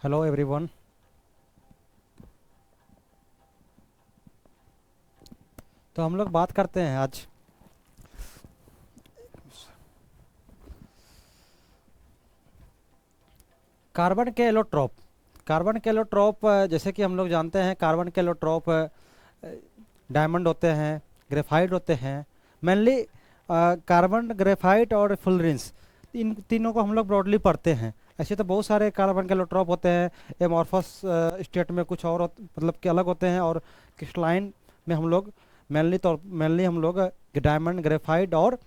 Hello everyone. तो हम लोग बात करते हैं आज कार्बन के एलोट्रॉप। कार्बन के एलोट्रॉप जैसे कि हम लोग जानते हैं कार्बन के एलोट्रॉप डायमंड होते हैं, ग्रेफाइट होते हैं। मेनली कार्बन, ग्रेफाइट और फुलरेंस, इन तीनों को हम लोग ब्रॉडली पढ़ते हैं। ऐसे तो बहुत सारे कार्बन के एलोट्रॉप होते हैं। एमॉर्फस स्टेट में कुछ और मतलब कि अलग होते हैं, और क्रिस्टलाइन में हम लोग मेनली हम लोग डायमंड, ग्रेफाइट और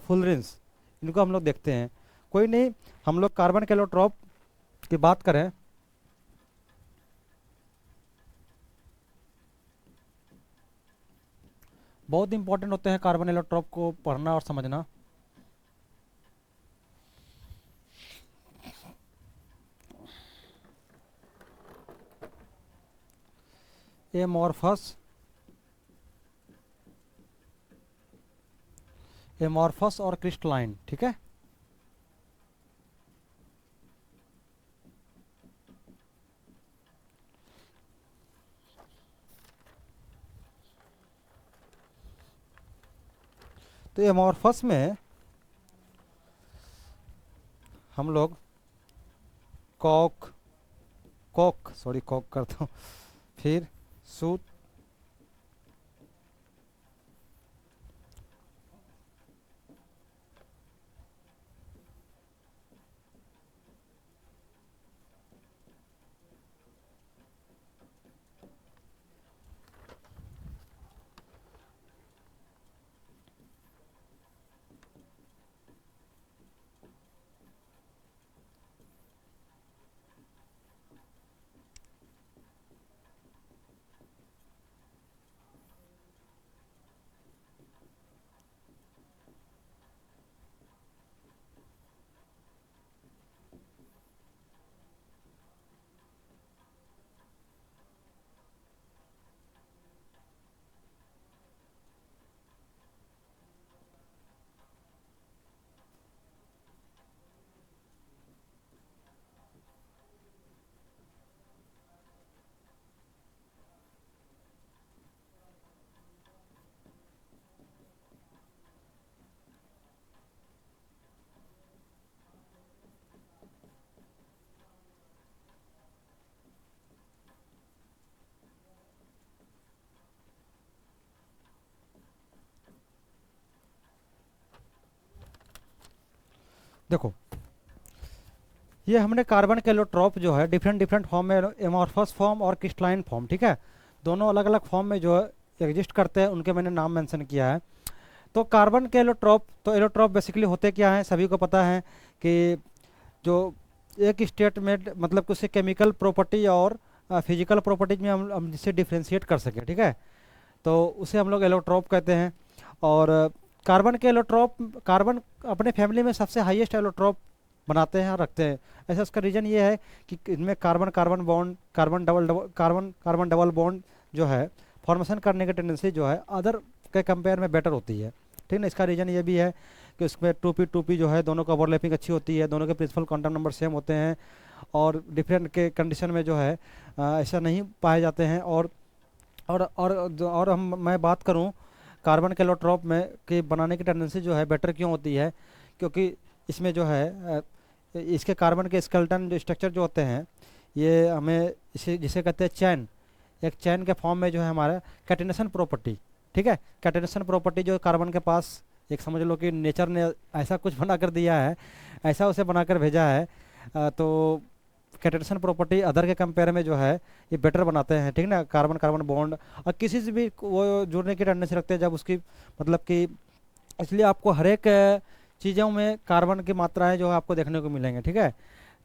फुलरेंस, इनको हम लोग देखते हैं। कोई नहीं, हम लोग कार्बन के एलोट्रॉप की बात करें। बहुत इंपॉर्टेंट होते हैं कार्बन एलोट्रॉप को पढ़ना और समझना। एमॉर्फस, एमॉर्फस और क्रिस्टलाइन, ठीक है। तो एमॉर्फस में हम लोग कॉक कॉक सॉरी कॉक करता हूँ, फिर सूत, देखो, ये हमने कार्बन के एलोट्रॉप जो है डिफरेंट डिफरेंट फॉर्म में, एमॉर्फस फॉर्म और क्रिस्टलाइन फॉर्म, ठीक है, दोनों अलग अलग फॉर्म में जो है एग्जिस्ट करते हैं, उनके मैंने नाम मेंशन किया है। तो कार्बन के एलोट्रॉप, तो एलोट्रॉप बेसिकली होते क्या हैं, सभी को पता है कि जो एक स्टेट में मतलब कि उससे केमिकल प्रॉपर्टी और फिजिकल प्रॉपर्टीज में हम जिससे डिफ्रेंशिएट कर सकें, ठीक है, तो उसे हम लोग एलोट्रॉप कहते हैं। और कार्बन के एलोट्रॉप, कार्बन अपने फैमिली में सबसे हाईएस्ट एलोट्रॉप बनाते हैं और रखते हैं। ऐसा उसका रीज़न ये है कि इनमें carbon carbon bond, carbon carbon double bond जो है फॉर्मेशन करने की टेंडेंसी जो है अदर के कंपेयर में बेटर होती है, ठीक ना। इसका रीज़न ये भी है कि उसमें टू पी जो है दोनों का ओवरलैपिंग अच्छी होती है, दोनों के प्रिंसिपल क्वांटम नंबर सेम होते हैं, और डिफरेंट के कंडीशन में जो है ऐसा नहीं पाए जाते हैं। और मैं बात करूं कार्बन के एलोट्रॉप में कि बनाने की टेंडेंसी जो है बेटर क्यों होती है, क्योंकि इसमें जो है इसके कार्बन के स्केलेटन जो स्ट्रक्चर जो होते हैं, ये हमें इसे जिसे कहते हैं चैन, एक चैन के फॉर्म में जो है हमारा कैटेनेशन प्रॉपर्टी, ठीक है, कैटेनेशन प्रॉपर्टी जो कार्बन के पास, एक समझ लो कि नेचर ने ऐसा कुछ बना कर दिया है, ऐसा उसे बनाकर भेजा है। तो कैटेनेशन प्रॉपर्टी अदर के कंपेयर में जो है ये बेटर बनाते हैं, ठीक ना, कार्बन कार्बन बॉन्ड। और किसी से भी वो जुड़ने की टेंडेंसी रखते हैं जब उसकी मतलब कि, इसलिए आपको हर एक चीज़ों में कार्बन की मात्राएं जो है आपको देखने को मिलेंगे, ठीक है,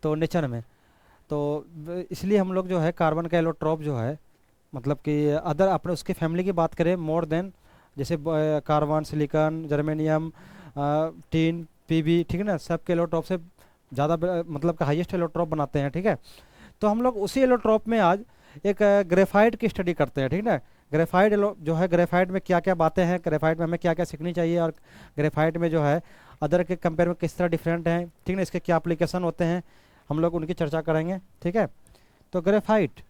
तो नेचर में। तो इसलिए हम लोग जो है कार्बन का एलोट्रॉप जो है मतलब कि अदर अपने उसकी फैमिली की बात करें मोर देन, जैसे carbon, silicon, germanium, tin, PB, ठीक है ना, सब के एलोट्रॉप से ज़्यादा मतलब का हाईएस्ट एलोट्रॉप बनाते हैं, ठीक है। तो हम लोग उसी एलोट्रॉप में आज एक ग्रेफाइट की स्टडी करते हैं, ठीक ना। ग्रेफाइट जो है, ग्रेफाइट में क्या क्या बातें हैं, ग्रेफाइट में हमें क्या क्या सीखनी चाहिए, और ग्रेफाइट में जो है अदर के कंपेयर में किस तरह डिफरेंट हैं, ठीक ना, इसके क्या एप्लीकेशन होते हैं, हम लोग उनकी चर्चा करेंगे, ठीक है। तो ग्रेफाइट,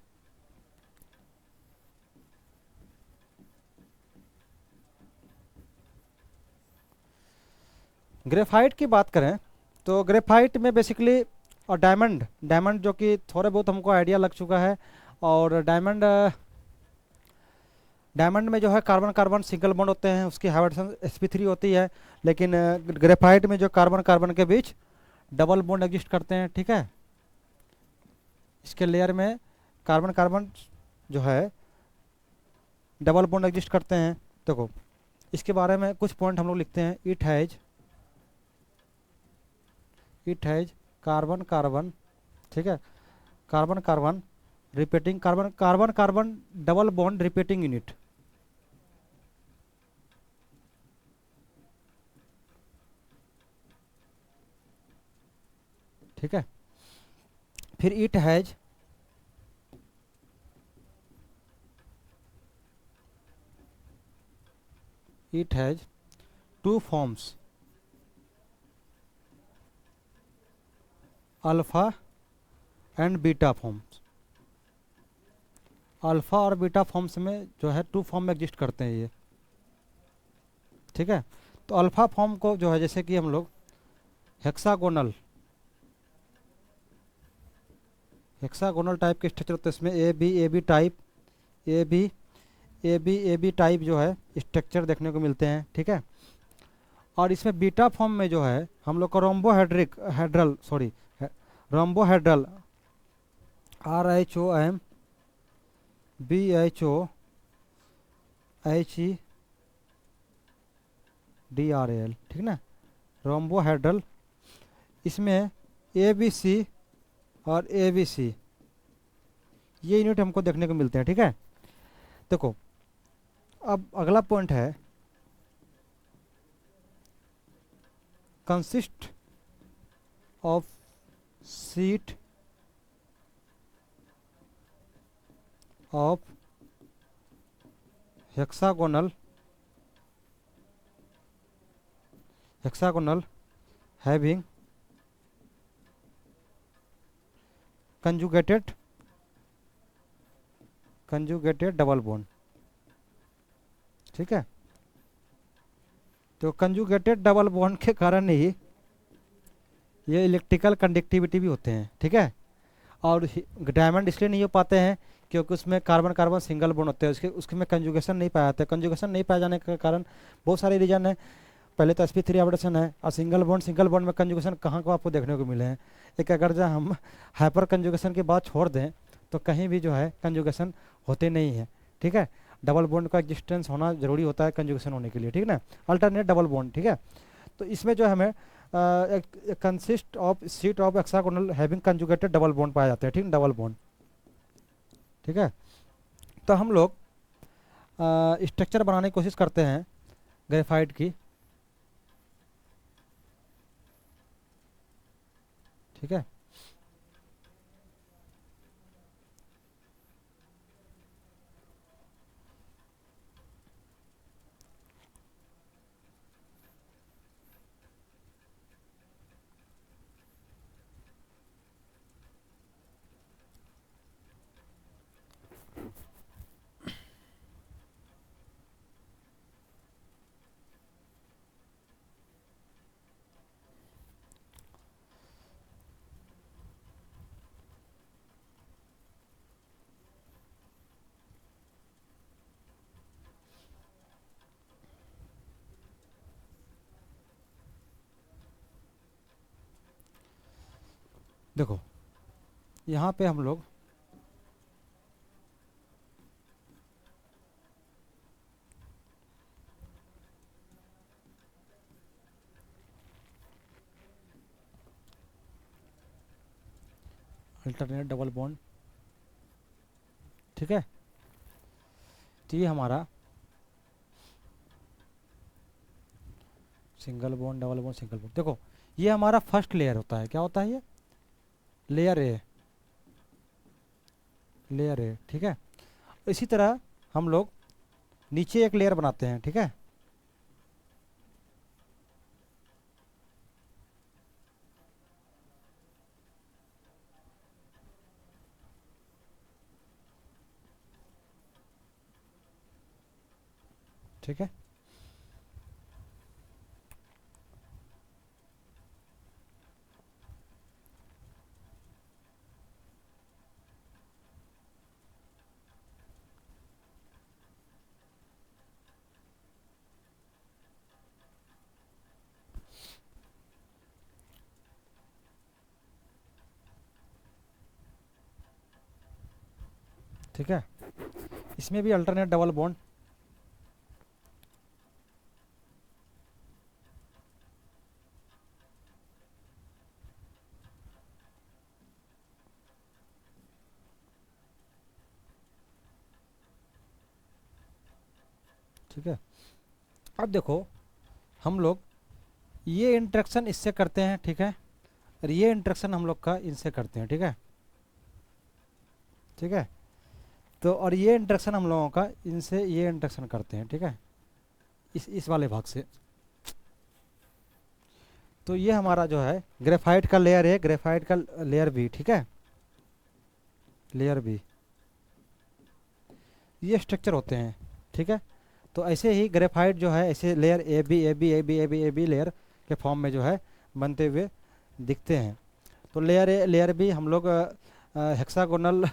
ग्रेफाइट की बात करें तो ग्रेफाइट में बेसिकली, और डायमंड, डायमंड जो कि थोड़े बहुत हमको आइडिया लग चुका है। और डायमंड, डायमंड में जो है कार्बन कार्बन सिंगल बॉन्ड होते हैं, उसकी हाइब्रिडेशन sp3 होती है। लेकिन ग्रेफाइट में जो कार्बन कार्बन के बीच डबल बॉन्ड एग्जिस्ट करते हैं, ठीक है। इसके लेयर में कार्बन कार्बन जो है डबल बॉन्ड एग्जिस्ट करते हैं। देखो, इसके बारे में कुछ पॉइंट हम लोग लिखते हैं। इट हैज कार्बन कार्बन, ठीक है, carbon carbon repeating, carbon carbon carbon double bond repeating unit, ठीक है। फिर it has two forms, alpha and beta forms. Alpha और बीटा फॉर्म्स में जो है टू फॉर्म में एग्जिस्ट करते हैं ये, ठीक है। तो अल्फा फॉर्म को जो है, जैसे कि हम लोग हेक्सागोनल, हेक्सागोनल टाइप के स्ट्रक्चर होते हैं, इसमें A B type, A B A B type जो है स्ट्रक्चर देखने को मिलते हैं, ठीक है। और इसमें बीटा फॉर्म में जो है हम लोग को रोम्बोहेड्रिक हेड्रल सॉरी रोम्बोहेड्रल, RHOMBHOHEDRAL, ठीक ना, रोम्बोहेड्रल। इसमें ABC और ABC ये यूनिट हमको देखने को मिलते हैं, ठीक है। देखो, अब अगला पॉइंट है consist of seat of hexagonal having conjugated double bond, ठीक है। तो कंजुगेटेड डबल बॉन्ड के कारण ही ये इलेक्ट्रिकल कंडक्टिविटी भी होते हैं, ठीक है। और डायमंड इसलिए नहीं हो पाते हैं क्योंकि उसमें कार्बन कार्बन सिंगल बॉन्ड होते हैं, उसके में कंजुगेशन नहीं पाया जाता है। कंजुगेशन नहीं पाए जाने के कारण बहुत सारे रीजन है। पहले तो sp3 हाइब्रिडेशन है, और सिंगल बॉन्ड में कंजुगेशन कहाँ को आपको देखने को मिले हैं। एक अगर जब हम हाइपर कंजुगेशन की बात छोड़ दें तो कहीं भी जो है कंजुगेशन होते नहीं है, ठीक है। डबल बॉन्ड का एग्जिस्टेंस होना जरूरी होता है कंजुगेशन होने के लिए, ठीक है ना, अल्टरनेट डबल बॉन्ड, ठीक है। तो इसमें जो हमें consist of seat of hexagonal having conjugated double bond पाए जाते हैं, ठीक, डबल बॉन्ड, ठीक है। तो हम लोग स्ट्रक्चर बनाने की कोशिश करते हैं ग्रेफाइट की, ठीक है। देखो, यहाँ पे हम लोग अल्टरनेट डबल बॉन्ड, ठीक है। तो ये हमारा single bond double bond single bond, देखो ये हमारा फर्स्ट लेयर होता है। क्या होता है ये? लेयर ए, लेयर ए, ठीक है। इसी तरह हम लोग नीचे एक लेयर बनाते हैं, ठीक है। ठीक है। ठीक है, इसमें भी अल्टरनेट डबल बॉन्ड। ठीक है, अब देखो हम लोग ये इंटरेक्शन इससे करते हैं, ठीक है, और ये इंटरेक्शन हम लोग का इनसे करते हैं। ठीक है, ठीक है, तो और ये इंटरेक्शन हम लोगों का इनसे ये इंटरेक्शन करते हैं। ठीक है, इस वाले भाग से। तो ये हमारा जो है ग्रेफाइट का लेयर है, ग्रेफाइट का लेयर बी। ठीक है, लेयर बी, ये स्ट्रक्चर होते हैं। ठीक है, तो ऐसे ही ग्रेफाइट जो है ऐसे layer A B A B A B A B A B layer के फॉर्म में जो है बनते हुए दिखते हैं। तो लेयर ए लेयर बी हम लोग हेक्सागोनल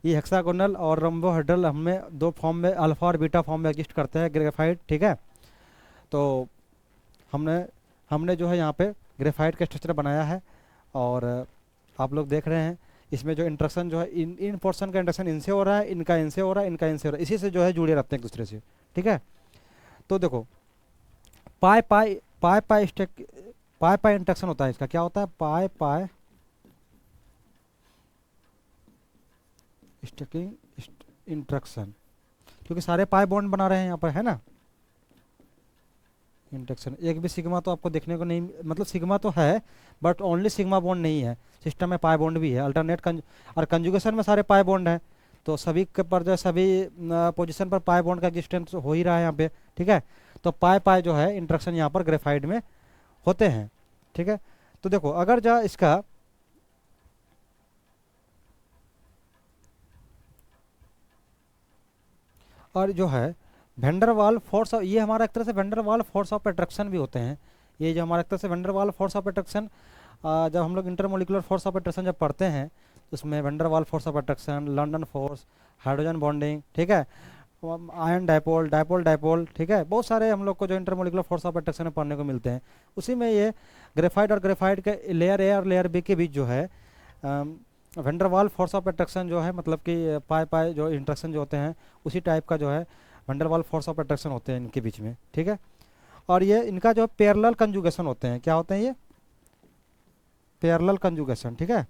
ये हेक्सागोनल और रोम्बोहेड्रल हमें दो फॉर्म में, अल्फा और बीटा फॉर्म में एग्जिस्ट करते हैं ग्रेफाइट। ठीक है, तो हमने हमने जो है यहाँ पे ग्रेफाइट का स्ट्रक्चर बनाया है, और आप लोग देख रहे हैं इसमें जो इंटरेक्शन जो है इन पोर्शन का इंटरेक्शन इनसे हो रहा है, इनका इनसे हो रहा है, इनका इनसे हो रहा है, इसी से जो है जुड़े रहते हैं एक दूसरे से। ठीक है, तो देखो पाई पाई पाई पाई स्टेक पाई पाई इंटरेक्शन होता है, इसका क्या होता है, पाई पाई स्टेकिंग इंटरेक्शन, क्योंकि सारे पाई बॉन्ड बना रहे हैं यहाँ पर, है ना। इंटरेक्शन एक भी सिग्मा तो आपको देखने को नहीं, मतलब सिग्मा तो है बट ओनली सिग्मा बॉन्ड नहीं है, सिस्टम में पाई बॉन्ड भी है, अल्टरनेट और कंजुगेशन में सारे पाई बॉन्ड है। तो सभी के पर जो सभी पोजीशन पर पाई बॉन्ड का एग्जिस्टेंस हो ही रहा है यहाँ पे। ठीक है, तो पाई पाई जो है इंटरेक्शन यहाँ पर ग्रेफाइट में होते हैं। ठीक है, तो देखो अगर जो इसका और जो है वेंडरवाल फोर्स, ये हमारा एक तरह से वेंडरवाल फोर्स ऑफ अट्रैक्शन भी होते हैं। ये जो हमारा एक तरह से वेंडरवाल फोर्स ऑफ अट्रैक्शन, जब हम लोग इंटरमोलिकुलर फोर्स ऑफ अट्रैक्शन जब पढ़ते हैं तो उसमें Van der Waals force of attraction, London force, hydrogen bonding, ठीक है, आयन डायपोल, डायपोल डायपोल, ठीक है, बहुत सारे हम लोग को जो इंटरमोलिकुलर फोर्स ऑफ अट्रैक्शन में पढ़ने को मिलते हैं। उसी में ये ग्रेफाइट और ग्रेफाइट के लेयर ए और लेयर बी के बीच जो है वेंडरवाल फोर्स ऑफ अट्रैक्शन जो है, मतलब कि पाई पाई जो इंटरेक्शन जो होते हैं उसी टाइप का जो है वंडरवाल फोर्स ऑफ अट्रैक्शन होते हैं इनके बीच में। ठीक है, और ये इनका जो पैरेलल कंजुगेशन होते हैं, क्या होते हैं ये, पैरेलल कंजुगेशन। ठीक है,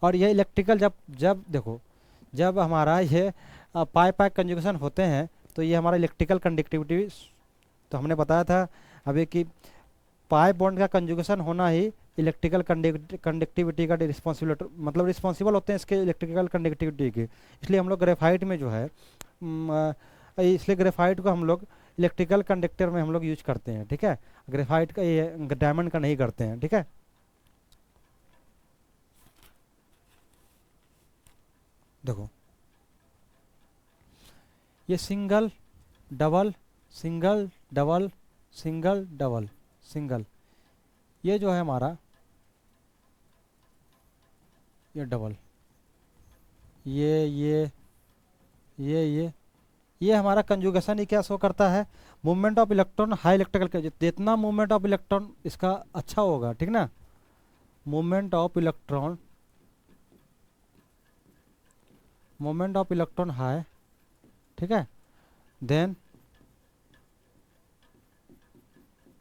और ये इलेक्ट्रिकल जब जब देखो जब हमारा ये पाई पाई कंजुगेशन होते हैं तो ये हमारा इलेक्ट्रिकल कंडक्टिविटी, तो हमने बताया था अभी कि पाई बॉन्ड का कंजुगेशन होना ही इलेक्ट्रिकल कंडक्टिविटी का रिस्पॉन्सिबिलिटी, मतलब रिस्पॉन्सिबल होते हैं इसके इलेक्ट्रिकल कंडक्टिविटी के। इसलिए हम लोग ग्रेफाइट में जो है इसलिए ग्रेफाइट को हम लोग इलेक्ट्रिकल कंडक्टर में हम लोग यूज करते हैं। ठीक है, ग्रेफाइट का ये डायमंड का नहीं करते हैं। ठीक है, देखो ये single double single double single double single, ये जो है हमारा ये डबल, ये ये हमारा कंजुगेशन ही क्या शो करता है, movement of electron high electrical, जितना मूवमेंट ऑफ इलेक्ट्रॉन इसका अच्छा होगा, ठीक ना, मूवमेंट ऑफ इलेक्ट्रॉन हाई, ठीक है, देन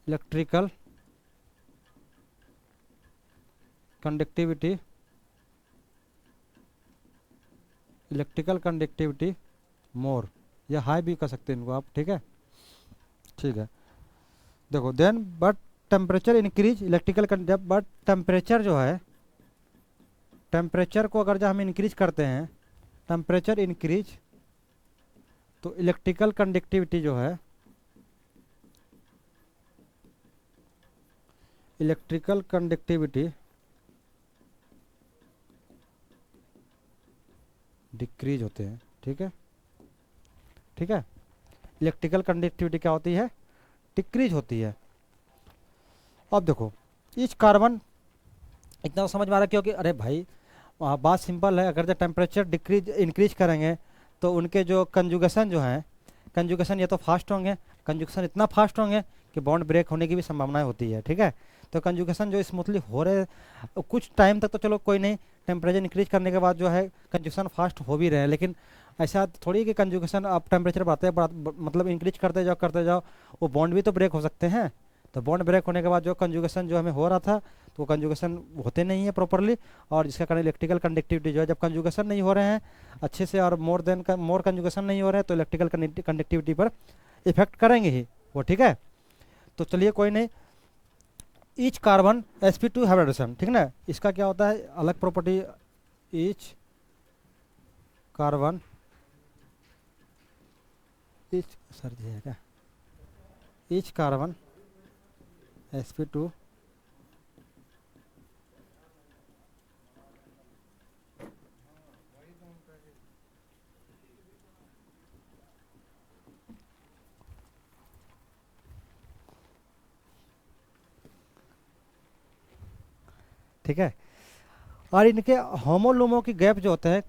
इलेक्ट्रिकल कंडक्टिविटी मोर, या हाई भी कर सकते हैं इनको आप। ठीक है, ठीक है, देखो then but temperature increase electrical, जब बट टेम्परेचर जो है, टेम्परेचर को अगर जब हम इंक्रीज करते हैं, टेम्परेचर इंक्रीज तो इलेक्ट्रिकल कंडक्टिविटी जो है, इलेक्ट्रिकल कंडक्टिविटी डिक्रीज होते हैं। ठीक है, ठीक है। इलेक्ट्रिकल कंडक्टिविटी क्या होती है, डिक्रीज होती है। अब देखो ईच कार्बन, इतना तो समझ में आ रहा है, क्योंकि अरे भाई बात सिंपल है, अगर जब टेम्परेचर डिक्रीज इंक्रीज करेंगे तो उनके जो कंजुगेशन जो है, कंजुगेशन ये तो फास्ट होंगे, कंजुगेशन इतना फास्ट होंगे कि बॉन्ड ब्रेक होने की भी संभावनाएं होती है। ठीक है, तो कंजुगेशन जो स्मूथली हो रहे कुछ टाइम तक तो चलो कोई नहीं, टेम्परेचर इंक्रीज करने के बाद जो है कंजुगेशन फास्ट हो भी रहे हैं, लेकिन ऐसा थोड़ी कि कंजुगेशन आप टेम्परेचर मतलब इंक्रीज करते जाओ, वो बॉन्ड भी तो ब्रेक हो सकते हैं। तो बॉन्ड ब्रेक होने के बाद जो कंजुगेशन जो हमें हो रहा था, तो वो कंजुगेशन होते नहीं है प्रॉपरली, और जिसका कारण इलेक्ट्रिकल कंडक्टिविटी जो है, जब कंजुगेशन नहीं हो रहे हैं अच्छे से और मोर कंजुगेशन नहीं हो रहे हैं, तो इलेक्ट्रिकल कंडक्टिविटी पर इफेक्ट करेंगे ही वो। ठीक है, तो चलिए कोई नहीं। ईच कार्बन sp2 हाइब्रिडेशन, ठीक ना, इसका क्या होता है अलग property, each carbon, each sir ji है क्या, ईच कार्बन sp2 ठीक है, और इनके होमोलुमो की गैप जो होते हैं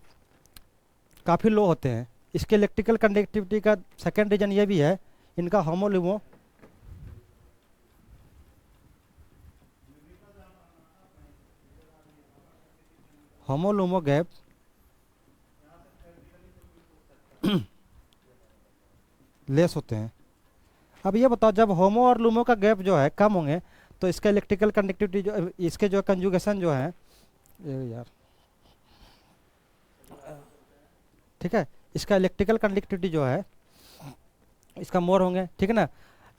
काफ़ी लो होते हैं। इसके इलेक्ट्रिकल कंडक्टिविटी का सेकेंड रीजन ये भी है, इनका होमोलुमो होमोलुमो गैप लेस होते हैं। अब ये बताओ जब होमो और लुमो का गैप जो है कम होंगे, तो इसका इलेक्ट्रिकल कंडक्टिविटी जो, इसके जो कंजुगेशन जो है, यार ठीक है, इसका इलेक्ट्रिकल कंडक्टिविटी जो है इसका मोर होंगे। ठीक है ना,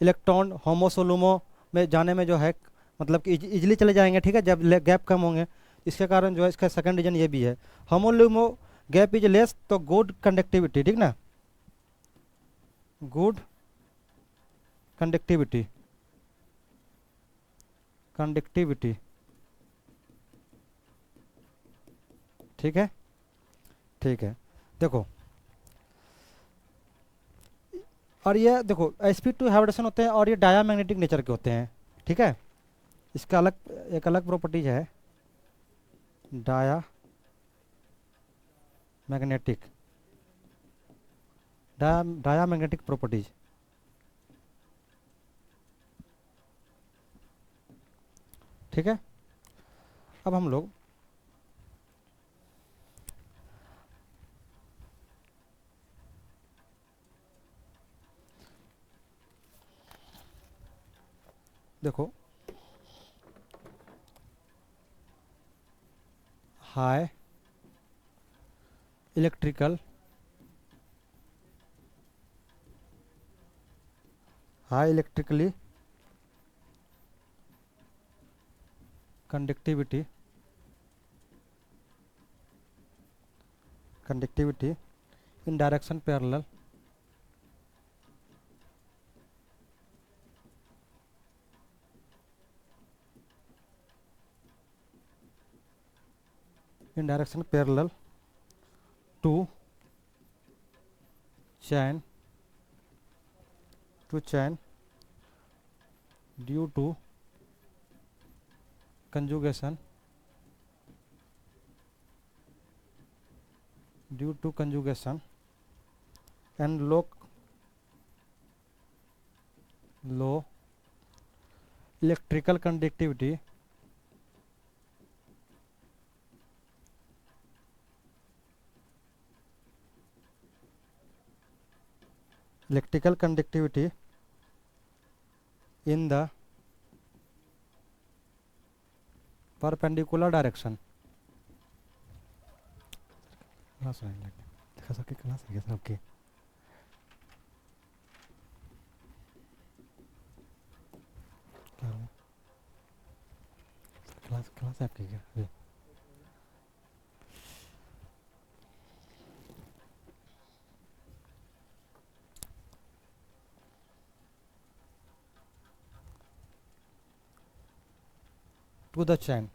इलेक्ट्रॉन होमो से लुमो में जाने में जो है मतलब कि इजिली चले जाएंगे। ठीक है, जब गैप कम होंगे, इसके कारण जो है इसका सेकंड रीजन ये भी है, होमो लुमो गैप इज लेस तो गुड कंडक्टिविटी। ठीक ना, गुड कंडक्टिविटी, कंडक्टिविटी ठीक है, ठीक है। देखो और ये देखो sp2 हाइब्रिडेशन होते हैं और ये डायामैग्नेटिक नेचर के होते हैं। ठीक है, इसका अलग एक अलग प्रॉपर्टीज है, diamagnetic, diamagnetic properties. ठीक है, अब हम लोग देखो high electrical, high electrically conductivity, conductivity in direction parallel, in direction parallel to chain, to chain due to conjugation, due to conjugation and low electrical conductivity, electrical conductivity in the perpendicular direction। Class देखा सबके class है सबके, class class है आपकी क्या? to the chain.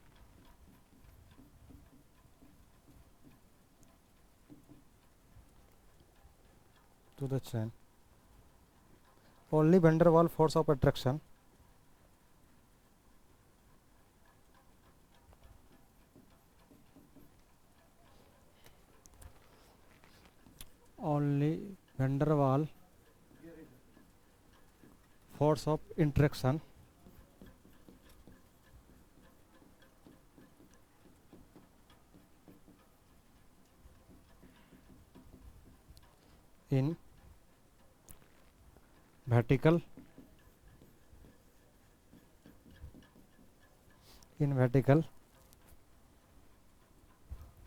To the chain. Only van der Waals force of attraction only van der Waals force of interaction in vertical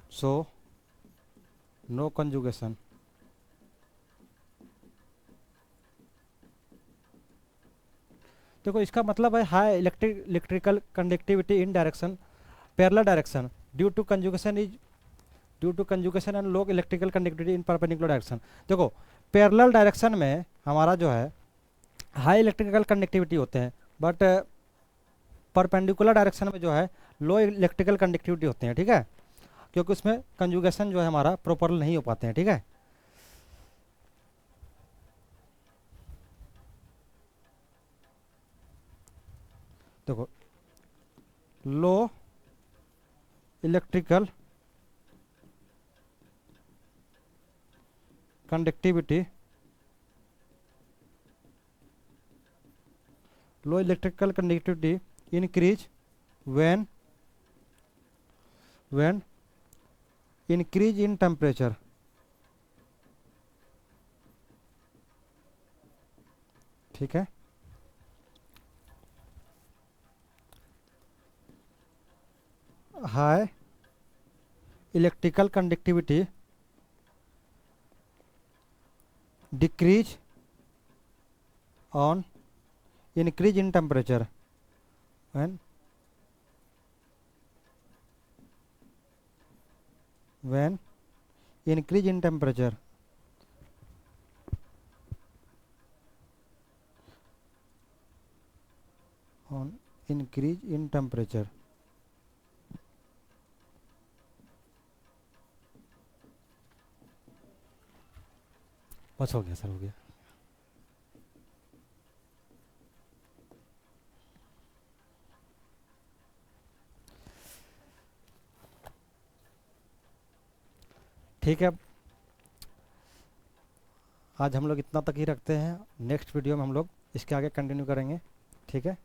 so no conjugation. देखो इसका मतलब है high electrical conductivity in direction parallel direction due to conjugation and low electrical conductivity in perpendicular direction. देखो parallel direction में हमारा जो है high electrical conductivity होते हैं, बट परपेंडिकुलर डायरेक्शन में जो है लो इलेक्ट्रिकल कंडक्टिविटी होते हैं, ठीक है, क्योंकि उसमें कंजुगेशन जो है हमारा प्रॉपर नहीं हो पाते हैं, ठीक है। देखो low electrical conductivity increase when increase in temperature, ठीक है। High electrical conductivity decrease on increase in temperature when increase in temperature on increase in temperature बस हो गया सर, हो गया। ठीक है, आज हम लोग इतना तक ही रखते हैं। नेक्स्ट वीडियो में हम लोग इसके आगे कंटिन्यू करेंगे, ठीक है।